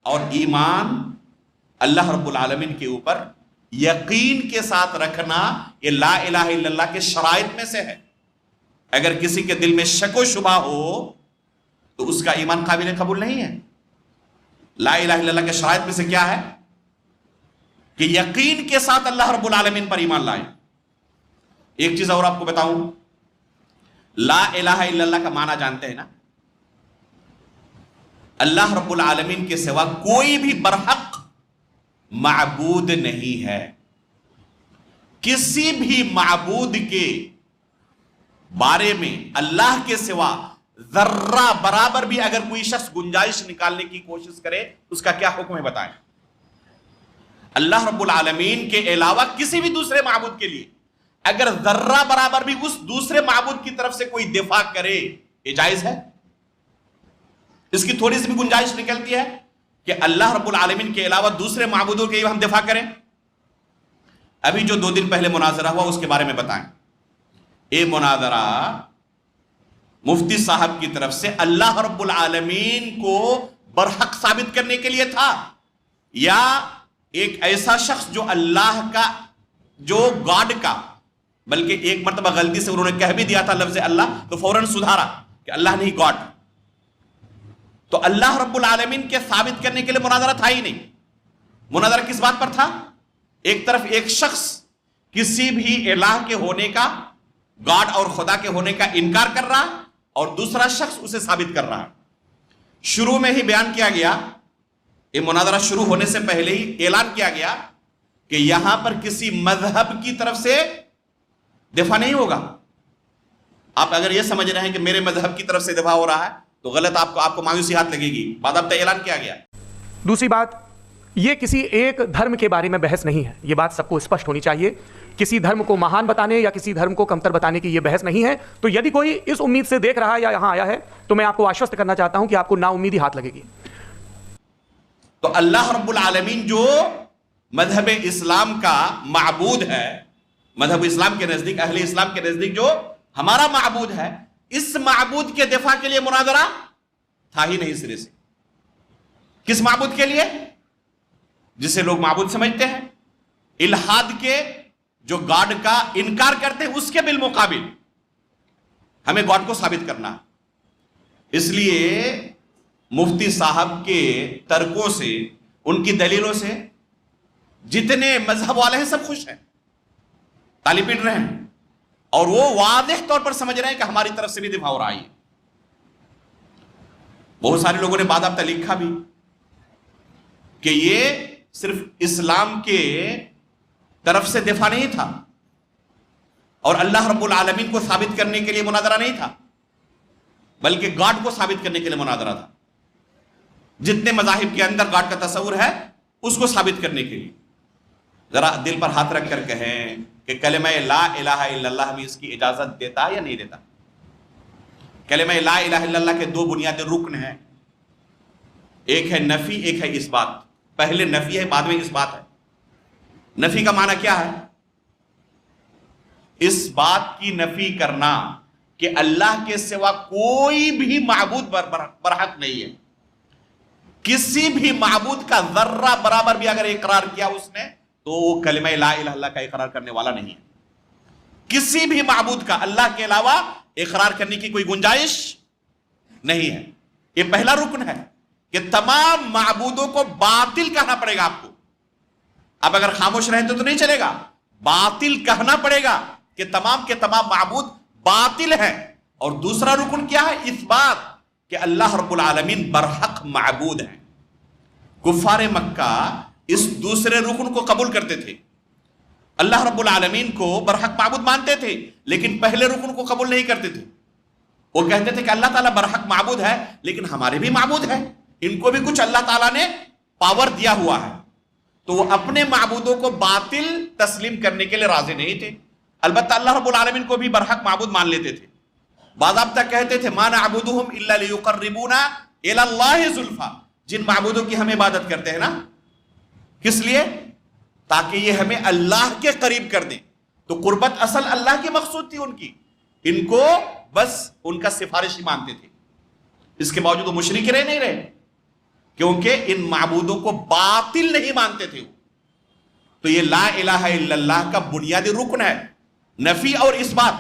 اور ایمان اللہ رب العالمین کے اوپر یقین کے ساتھ رکھنا یہ لا الہ الا اللہ کے شرائط میں سے ہے. اگر کسی کے دل میں شک و شبہ ہو تو اس کا ایمان قابل قبول نہیں ہے. لا الہ الا اللہ کے شرائط میں سے کیا ہے کہ یقین کے ساتھ اللہ رب العالمین پر ایمان لائیں. ایک چیز اور آپ کو بتاؤں، لا الہ الا اللہ کا معنی جانتے ہیں نا؟ اللہ رب العالمین کے سوا کوئی بھی برحق معبود نہیں ہے. کسی بھی معبود کے بارے میں اللہ کے سوا ذرہ برابر بھی اگر کوئی شخص گنجائش نکالنے کی کوشش کرے اس کا کیا حکم ہے بتائیں؟ اللہ رب العالمین کے علاوہ کسی بھی دوسرے معبود کے لیے اگر ذرہ برابر بھی اس دوسرے معبود کی طرف سے کوئی دفاع کرے یہ جائز ہے؟ اس کی تھوڑی سی بھی گنجائش نکلتی ہے کہ اللہ رب العالمین کے علاوہ دوسرے معبودوں کے لیے ہم دفاع کریں؟ ابھی جو 2 دن پہلے مناظرہ ہوا اس کے بارے میں بتائیں. یہ مناظرہ مفتی صاحب کی طرف سے اللہ رب العالمین کو برحق ثابت کرنے کے لیے تھا، یا ایک ایسا شخص جو اللہ کا، جو گاڈ کا، بلکہ ایک مرتبہ غلطی سے انہوں نے کہہ بھی دیا تھا لفظ اللہ تو فوراً سدھارا کہ اللہ نہیں گاڈ. تو اللہ رب العالمین کے ثابت کرنے کے لیے مناظرہ تھا ہی نہیں. مناظرہ کس بات پر تھا؟ ایک طرف ایک شخص کسی بھی الہ کے ہونے کا، گاڈ اور خدا کے ہونے کا انکار کر رہا اور دوسرا شخص اسے ثابت کر رہا. شروع میں ہی بیان کیا گیا، یہ مناظرہ شروع ہونے سے پہلے ہی اعلان کیا گیا کہ یہاں پر کسی مذہب کی طرف سے دفاع نہیں ہوگا. آپ اگر یہ سمجھ رہے ہیں کہ میرے مذہب کی طرف سے دفاع ہو رہا ہے تو غلط، آپ کو مایوسی ہاتھ لگے گی. باضابطہ اعلان کیا گیا. دوسری بات، یہ کسی ایک دھرم کے بارے میں بحث نہیں ہے، یہ بات سب کو اسپشٹ ہونی چاہیے. کسی دھرم کو مہان بتانے یا کسی دھرم کو کمتر بتانے کی یہ بحث نہیں ہے. تو یدی کوئی اس امید سے دیکھ رہا ہے یا یہاں آیا ہے تو میں آپ کو آشوست کرنا چاہتا ہوں کہ آپ کو نا امیدی ہاتھ لگے گی. تو اللہ رب العالمین جو مذہب اسلام کا معبود ہے، مذہب اسلام کے نزدیک، اہل اسلام کے نزدیک جو ہمارا معبود ہے، اس معبود کے دفاع کے لیے مناظرہ تھا ہی نہیں سرے سے. کس معبود کے لیے؟ جسے لوگ معبود سمجھتے ہیں، الہاد کے، جو گاڈ کا انکار کرتے ہیں، اس کے بالمقابل ہمیں گاڈ کو ثابت کرنا ہے. اس لیے مفتی صاحب کے ترکوں سے، ان کی دلیلوں سے جتنے مذہب والے ہیں سب خوش ہیں، تالی پیٹ رہے ہیں، اور وہ واضح طور پر سمجھ رہے ہیں کہ ہماری طرف سے بھی دفاع ہو رہا ہے. بہت سارے لوگوں نے باضابطہ لکھا بھی کہ یہ صرف اسلام کے طرف سے دفاع نہیں تھا اور اللہ رب العالمین کو ثابت کرنے کے لیے مناظرہ نہیں تھا، بلکہ گاڈ کو ثابت کرنے کے لیے مناظرہ تھا. جتنے مذاہب کے اندر گاڈ کا تصور ہے اس کو ثابت کرنے کے لیے. ذرا دل پر ہاتھ رکھ کر کہیں کہ کلمہ لا الہ الا اللہ ہمیں اس کی اجازت دیتا یا نہیں دیتا؟ کلمہ لا الہ الا اللہ کے 2 بنیادی رکن ہیں، ایک ہے نفی، ایک ہے اس بات. پہلے نفی ہے، بعد میں اس بات ہے. نفی کا معنی کیا ہے؟ اس بات کی نفی کرنا کہ اللہ کے سوا کوئی بھی معبود برحق نہیں ہے. کسی بھی معبود کا ذرہ برابر بھی اگر اقرار کیا اس نے تو وہ کلمہ لا الہ الا اللہ کا اقرار کرنے والا نہیں ہے. کسی بھی معبود کا اللہ کے علاوہ اقرار کرنے کی کوئی گنجائش نہیں ہے. یہ پہلا رکن ہے کہ تمام معبودوں کو باطل کہنا پڑے گا آپ کو. اب اگر خاموش رہتے تو نہیں چلے گا، باطل کہنا پڑے گا کہ تمام کے تمام معبود باطل ہیں. اور دوسرا رکن کیا ہے؟ اس بات کہ اللہ رب العالمین برحق معبود ہیں. کفار مکہ اس دوسرے رکن کو قبول کرتے تھے، اللہ رب العالمین کو برحق معبود مانتے تھے، لیکن پہلے رکن کو قبول نہیں کرتے تھے. وہ کہتے تھے کہ اللہ تعالیٰ برحق معبود ہے لیکن ہمارے بھی معبود ہیں، ان کو بھی کچھ اللہ تعالیٰ نے پاور دیا ہوا ہے. تو وہ اپنے معبودوں کو باطل تسلیم کرنے کے لیے راضی نہیں تھے. البتہ اللہ رب العالمین کو بھی برحق معبود مان لیتے تھے. باضابطہ کہتے تھے ما نعبدہم الا لیقربونا الی اللہ زلفی. جن معبودوں کی ہم عبادت کرتے ہیں نا، کس لیے؟ تاکہ یہ ہمیں اللہ کے قریب کر دیں. تو قربت اصل اللہ کی مقصود تھی ان کی، ان کو بس ان کا سفارشی مانتے تھے. اس کے باوجود وہ مشرک رہے نہیں رہے. کیونکہ ان معبودوں کو باطل نہیں مانتے تھے. تو یہ لا الہ الا اللہ کا بنیادی رکن ہے، نفی اور اس بات.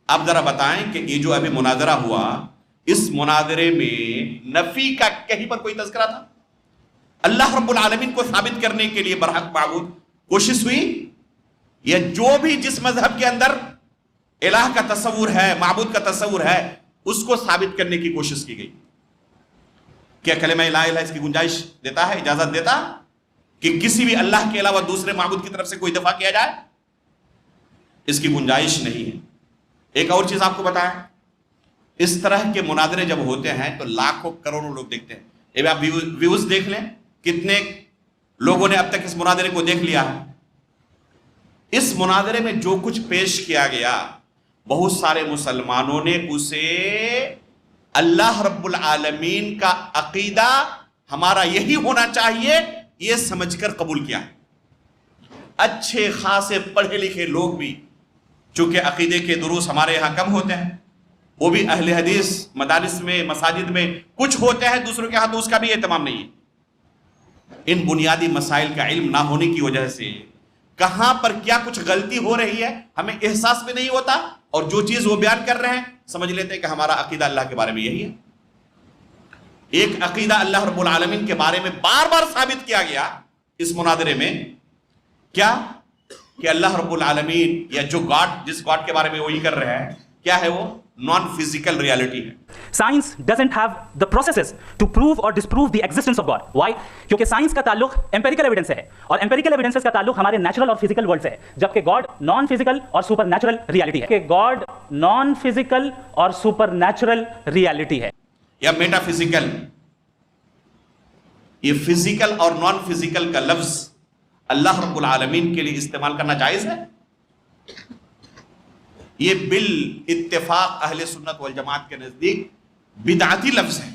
اب ذرا بتائیں کہ یہ جو ابھی مناظرہ ہوا، اس مناظرے میں نفی کا کہیں پر کوئی تذکرہ تھا؟ اللہ رب العالمین کو ثابت کرنے کے لیے برحق معبود کوشش ہوئی، یا جو بھی جس مذہب کے اندر الہ کا تصور ہے، معبود کا تصور ہے، اس کو ثابت کرنے کی کوشش کی گئی. کیا کلمہ لا الہ اس کی گنجائش دیتا ہے، اجازت دیتا کہ کسی بھی اللہ کے علاوہ دوسرے معبود کی طرف سے کوئی دفاع کیا جائے؟ اس کی گنجائش نہیں ہے. ایک اور چیز آپ کو بتائیں، اس طرح کے مناظرے جب ہوتے ہیں تو لاکھوں کروڑوں لوگ دیکھتے ہیں. اب آپ ویوز دیکھ لیں، کتنے لوگوں نے اب تک اس مناظرے کو دیکھ لیا ہے. اس مناظرے میں جو کچھ پیش کیا گیا، بہت سارے مسلمانوں نے اسے اللہ رب العالمین کا عقیدہ ہمارا یہی ہونا چاہیے یہ سمجھ کر قبول کیا ہے. اچھے خاصے پڑھے لکھے لوگ بھی، چونکہ عقیدے کے دروس ہمارے یہاں کم ہوتے ہیں، وہ بھی اہل حدیث مدارس میں، مساجد میں کچھ ہوتے ہیں، دوسروں کے ہاں تو اس کا بھی اہتمام نہیں ہے. ان بنیادی مسائل کا علم نہ ہونے کی وجہ سے کہاں پر کیا کچھ غلطی ہو رہی ہے ہمیں احساس بھی نہیں ہوتا، اور جو چیز وہ بیان کر رہے ہیں سمجھ لیتے ہیں کہ ہمارا عقیدہ اللہ کے بارے میں یہی ہے. ایک عقیدہ اللہ رب العالمین کے بارے میں بار بار ثابت کیا گیا اس مناظرے میں، کیا کہ اللہ رب العالمین یا جو گاڈ، جس گاڈ کے بارے میں وہی کر رہے ہیں، کیا ہے وہ؟ نان فزیکل ریالٹی ہے. Science doesn't have the processes to prove اور disprove the existence of God. Why? کیونکہ سائنس کا تعلق امپیریکل ایویڈنس سے ہے، اور امپیریکل ایویڈنس کا تعلق ہمارے نیچرل اور فزیکل ورلڈ سے ہے، جبکہ گاڈ نان فزیکل اور سپر نیچرل ریالٹی ہے. کہ گاڈ نان فزیکل اور سپر نیچرل ریالٹی ہے یا میٹا فزیکل. یہ فزیکل اور نان فزیکل کا لفظ اللہ رب العالمین کے لیے استعمال کرنا جائز ہے؟ یہ بال اتفاق اہل سنت والجماعت کے نزدیک بدعتی لفظ ہے.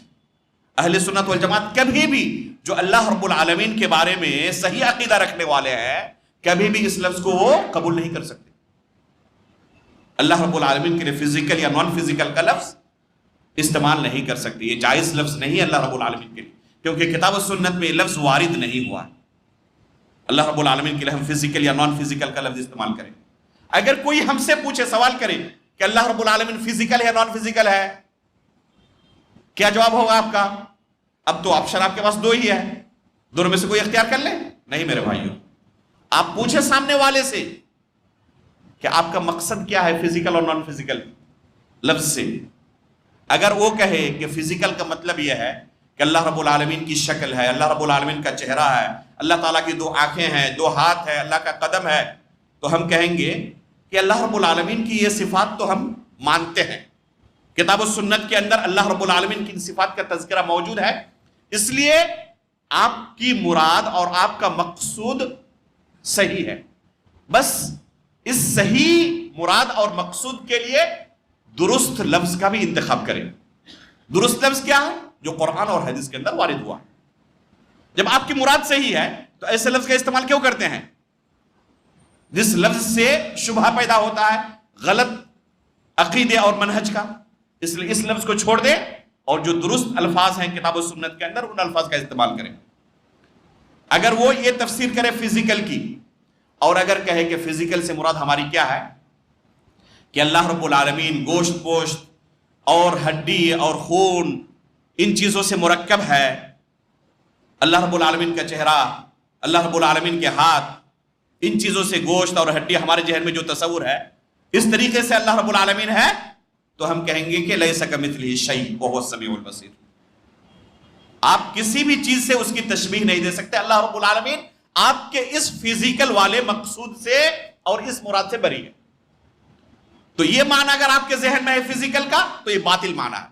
اہل سنت والجماعت کبھی بھی جو اللہ رب العالمین کے بارے میں صحیح عقیدہ رکھنے والے ہیں، کبھی بھی اس لفظ کو وہ قبول نہیں کر سکتے. اللہ رب العالمین کے لیے فزیکل یا نان فزیکل کا لفظ استعمال نہیں کر سکتے. یہ جائز لفظ نہیں ہے اللہ رب العالمین کے لیے، کیونکہ کتاب و سنت میں یہ لفظ وارد نہیں ہوا. اللہ رب العالمین کے لیے ہم فزیکل یا نان فزیکل کا لفظ استعمال کریں. اگر کوئی ہم سے پوچھے، سوال کرے کہ اللہ رب العالمین فزیکل ہے نان فزیکل ہے، کیا جواب ہوگا آپ کا؟ اب تو آپشن آپ کے پاس دو ہی ہے، دونوں میں سے کوئی اختیار کر لیں. نہیں میرے بھائیوں، آپ پوچھے سامنے والے سے کہ آپ کا مقصد کیا ہے فزیکل اور نان فزیکل لفظ سے. اگر وہ کہے کہ فزیکل کا مطلب یہ ہے کہ اللہ رب العالمین کی شکل ہے، اللہ رب العالمین کا چہرہ ہے، اللہ تعالیٰ کی دو آنکھیں ہیں، دو ہاتھ ہے، اللہ کا قدم ہے، تو ہم کہیں گے کہ اللہ رب العالمین کی یہ صفات تو ہم مانتے ہیں، کتاب و سنت کے اندر اللہ رب العالمین کی ان صفات کا تذکرہ موجود ہے، اس لیے آپ کی مراد اور آپ کا مقصود صحیح ہے. بس اس صحیح مراد اور مقصود کے لیے درست لفظ کا بھی انتخاب کریں. درست لفظ کیا ہے؟ جو قرآن اور حدیث کے اندر وارد ہوا. جب آپ کی مراد صحیح ہے تو ایسے لفظ کا استعمال کیوں کرتے ہیں جس لفظ سے شبہ پیدا ہوتا ہے غلط عقیدے اور منہج کا؟ اس لیے اس لفظ کو چھوڑ دیں اور جو درست الفاظ ہیں کتاب و سنت کے اندر ان الفاظ کا استعمال کریں. اگر وہ یہ تفسیر کرے فزیکل کی، اور اگر کہے کہ فزیکل سے مراد ہماری کیا ہے کہ اللہ رب العالمین گوشت پوشت اور ہڈی اور خون ان چیزوں سے مرکب ہے، اللہ رب العالمین کا چہرہ، اللہ رب العالمین کے ہاتھ، ان چیزوں سے گوشت اور ہڈی ہمارے ذہن میں جو تصور ہے اس طریقے سے اللہ رب العالمین ہے، تو ہم کہیں گے کہ لیس کمثلہ شیء وہو السمیع البصیر. آپ کسی بھی چیز سے اس کی تشبیہ نہیں دے سکتے. اللہ رب العالمین آپ کے اس فزیکل والے مقصود سے اور اس مراد سے بری ہے. تو یہ معنی اگر آپ کے ذہن میں ہے فزیکل کا تو یہ باطل معنی ہے.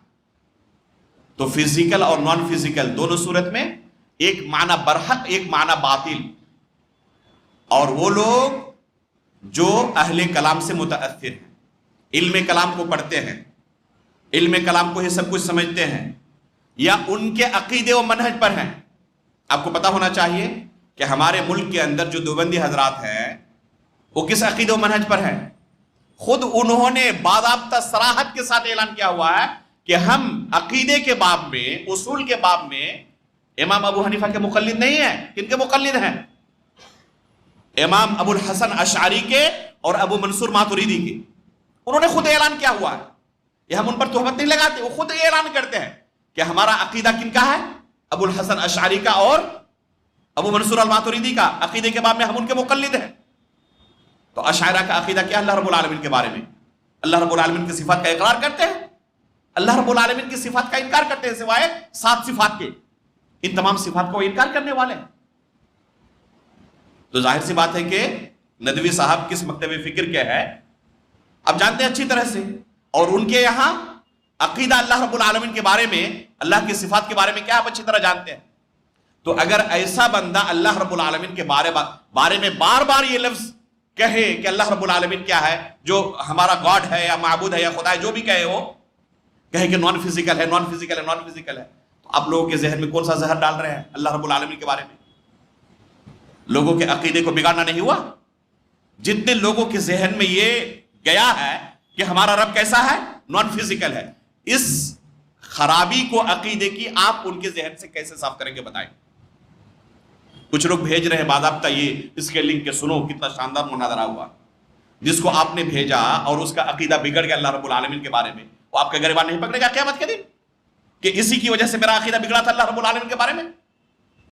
تو فزیکل اور نان فزیکل دونوں صورت میں ایک معنی برحق، ایک معنی باطل. اور وہ لوگ جو اہل کلام سے متاثر ہیں، علم کلام کو پڑھتے ہیں، علم کلام کو یہ سب کچھ سمجھتے ہیں، یا ان کے عقیدے و منہج پر ہیں. آپ کو پتا ہونا چاہیے کہ ہمارے ملک کے اندر جو دیوبندی حضرات ہیں وہ کس عقیدے و منہج پر ہیں؟ خود انہوں نے باضابطہ صراحت کے ساتھ اعلان کیا ہوا ہے کہ ہم عقیدے کے باب میں، اصول کے باب میں امام ابو حنیفہ کے مقلد نہیں ہیں. کن کے مقلد ہیں؟ امام ابو الحسن اشعری کے اور ابو منصور ماتریدی کے. انہوں نے خود اعلان کیا ہوا ہے, یہ ہم ان پر تہمت نہیں لگاتے, وہ خود اعلان کرتے ہیں کہ ہمارا عقیدہ کن کا ہے؟ ابو الحسن اشعری کا اور ابو منصور الماتریدی کا. عقیدے کے باب میں ہم ان کے مقلد ہیں. تو اشاعرہ کا عقیدہ کیا اللہ رب العالمین کے بارے میں؟ اللہ رب العالمین کی صفات کا اقرار کرتے ہیں, اللہ رب العالمین کی صفات کا انکار کرتے ہیں سوائے 7 صفات کے. ان تمام صفات کو انکار کرنے والے ہیں. تو ظاہر سی بات ہے کہ ندوی صاحب کس مکتب فکر کے ہیں اب جانتے ہیں اچھی طرح سے, اور ان کے یہاں عقیدہ اللہ رب العالمین کے بارے میں, اللہ کی صفات کے بارے میں کیا آپ اچھی طرح جانتے ہیں. تو اگر ایسا بندہ اللہ رب العالمین کے بارے میں بار بار یہ لفظ کہے کہ اللہ رب العالمین کیا ہے, جو ہمارا گاڈ ہے یا معبود ہے یا خدا ہے, جو بھی کہے وہ کہے کہ نان فزیکل ہے, نان فزیکل ہے, نان فزیکل ہے, تو آپ لوگوں کے ذہن میں کون سا زہر ڈال رہے ہیں اللہ رب العالمین کے بارے میں؟ لوگوں کے عقیدے کو بگاڑنا نہیں ہوا؟ جتنے لوگوں کے ذہن میں یہ گیا ہے کہ ہمارا رب کیسا ہے, نان فزیکل ہے, اس خرابی کو عقیدے کی آپ ان کے ذہن سے کیسے صاف کریں گے بتائیں؟ کچھ لوگ بھیج رہے ہیں باضابطہ, یہ اس کے لنک کے سنو کتنا شاندار مناظرہ ہوا. جس کو آپ نے بھیجا اور اس کا عقیدہ بگڑ گیا اللہ رب العالمین کے بارے میں, وہ آپ کے گریبان نہیں پکڑے گا قیامت کے دن کہ اسی کی وجہ سے میرا عقیدہ بگڑا تھا اللہ رب العالمین کے بارے میں؟